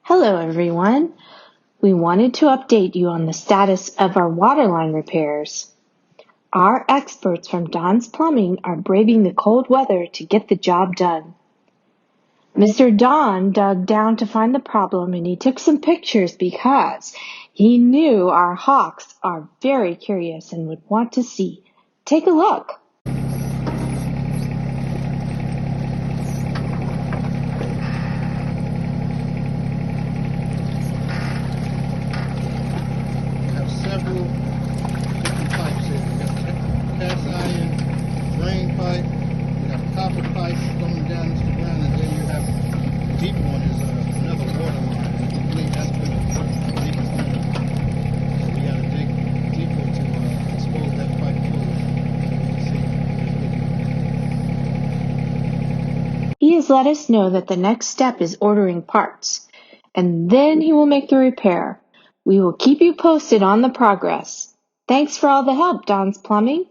Hello everyone. We wanted to update you on the status of our water line repairs. Our experts from Don's Plumbing are braving the cold weather to get the job done. Mr. Don dug down to find the problem and he took some pictures because he knew our hawks are very curious and would want to see. Take a look. Several different pipes here. We got cast iron, drain pipe, we have copper pipe going down to the ground, and then you have the deep one is another water line. And I believe that's where the deepest one is. So we got to dig deeper to expose that pipe fully. So we can see where it's He has let us know that the next step is ordering parts, and then he will make the repair. We will keep you posted on the progress. Thanks for all the help, Don's Plumbing.